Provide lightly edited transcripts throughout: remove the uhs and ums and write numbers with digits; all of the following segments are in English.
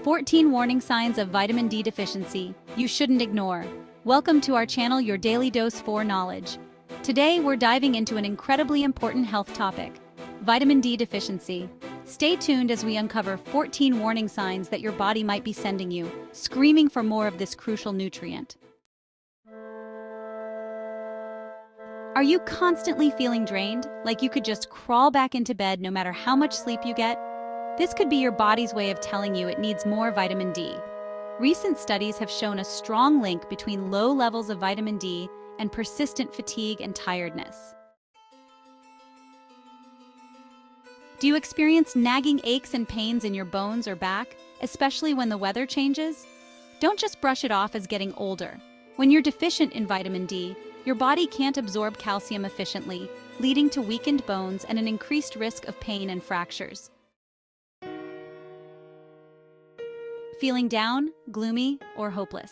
14 warning signs of vitamin D deficiency you shouldn't ignore. Welcome to our channel, your daily dose for knowledge. Today, we're diving into an incredibly important health topic, vitamin D deficiency. Stay tuned as we uncover 14 warning signs that your body might be sending you, screaming for more of this crucial nutrient. Are you constantly feeling drained, like you could just crawl back into bed no matter how much sleep you get? This could be your body's way of telling you it needs more vitamin D. Recent studies have shown a strong link between low levels of vitamin D and persistent fatigue and tiredness. Do you experience nagging aches and pains in your bones or back, especially when the weather changes? Don't just brush it off as getting older. When you're deficient in vitamin D, your body can't absorb calcium efficiently, leading to weakened bones and an increased risk of pain and fractures. Feeling down, gloomy, or hopeless?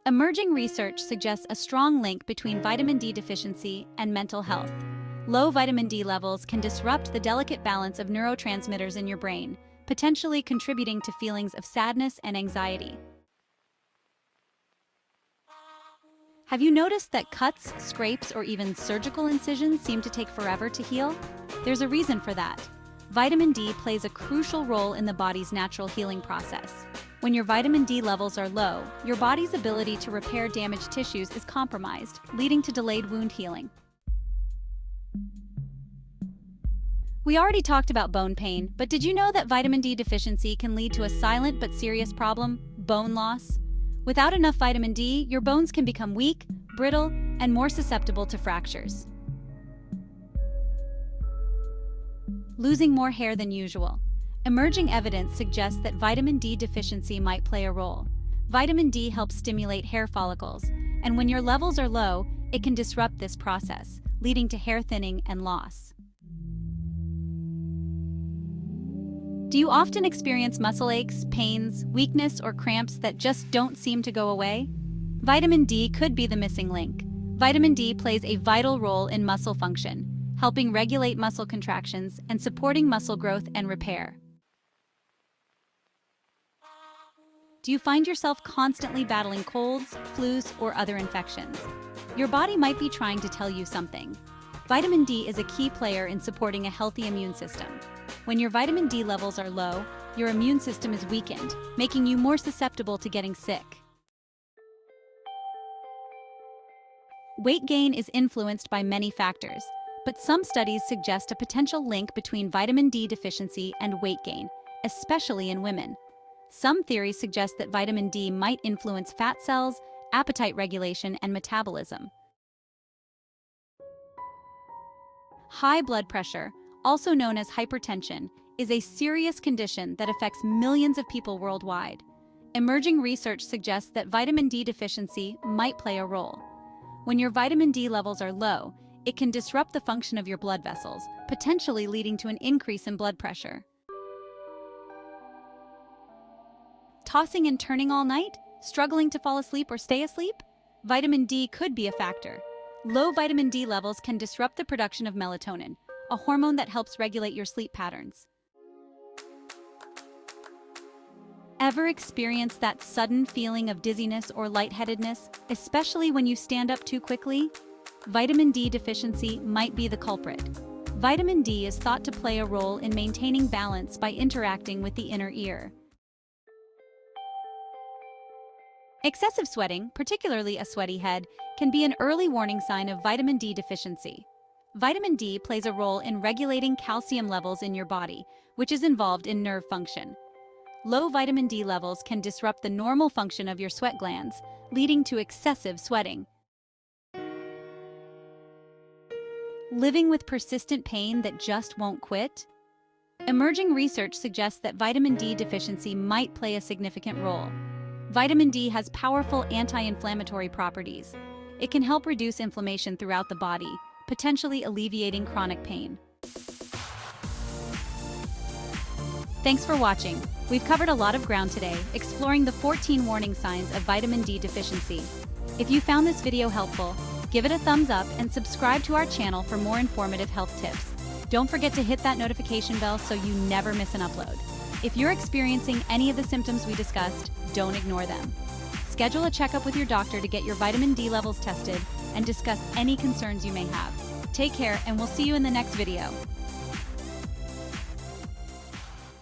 Emerging research suggests a strong link between vitamin D deficiency and mental health. Low vitamin D levels can disrupt the delicate balance of neurotransmitters in your brain, potentially contributing to feelings of sadness and anxiety. Have you noticed that cuts, scrapes, or even surgical incisions seem to take forever to heal? There's a reason for that. Vitamin D plays a crucial role in the body's natural healing process. When your vitamin D levels are low, your body's ability to repair damaged tissues is compromised, leading to delayed wound healing. We already talked about bone pain, but did you know that vitamin D deficiency can lead to a silent but serious problem, bone loss? Without enough vitamin D, your bones can become weak, brittle, and more susceptible to fractures. Losing more hair than usual. Emerging evidence suggests that vitamin D deficiency might play a role. Vitamin D helps stimulate hair follicles, and when your levels are low, it can disrupt this process, leading to hair thinning and loss. Do you often experience muscle aches, pains, weakness, or cramps that just don't seem to go away? Vitamin D could be the missing link. Vitamin D plays a vital role in muscle function, helping regulate muscle contractions and supporting muscle growth and repair. Do you find yourself constantly battling colds, flus, or other infections? Your body might be trying to tell you something. Vitamin D is a key player in supporting a healthy immune system. When your vitamin D levels are low, your immune system is weakened, making you more susceptible to getting sick. Weight gain is influenced by many factors, but some studies suggest a potential link between vitamin D deficiency and weight gain, especially in women. Some theories suggest that vitamin D might influence fat cells, appetite regulation, and metabolism. High blood pressure, also known as hypertension, is a serious condition that affects millions of people worldwide. Emerging research suggests that vitamin D deficiency might play a role. When your vitamin D levels are low, it can disrupt the function of your blood vessels, potentially leading to an increase in blood pressure. Tossing and turning all night? Struggling to fall asleep or stay asleep? Vitamin D could be a factor. Low vitamin D levels can disrupt the production of melatonin, a hormone that helps regulate your sleep patterns. Ever experience that sudden feeling of dizziness or lightheadedness, especially when you stand up too quickly? Vitamin D deficiency might be the culprit. Vitamin D is thought to play a role in maintaining balance by interacting with the inner ear. Excessive sweating, particularly a sweaty head, can be an early warning sign of vitamin D deficiency. Vitamin D plays a role in regulating calcium levels in your body, which is involved in nerve function. Low vitamin D levels can disrupt the normal function of your sweat glands, leading to excessive sweating. Living with persistent pain that just won't quit? Emerging research suggests that vitamin D deficiency might play a significant role. Vitamin D has powerful anti-inflammatory properties. It can help reduce inflammation throughout the body, potentially alleviating chronic pain. Thanks for watching. We've covered a lot of ground today, exploring the 14 warning signs of vitamin D deficiency. If you found this video helpful, give it a thumbs up and subscribe to our channel for more informative health tips. Don't forget to hit that notification bell so you never miss an upload. If you're experiencing any of the symptoms we discussed, don't ignore them. Schedule a checkup with your doctor to get your vitamin D levels tested and discuss any concerns you may have. Take care, and we'll see you in the next video.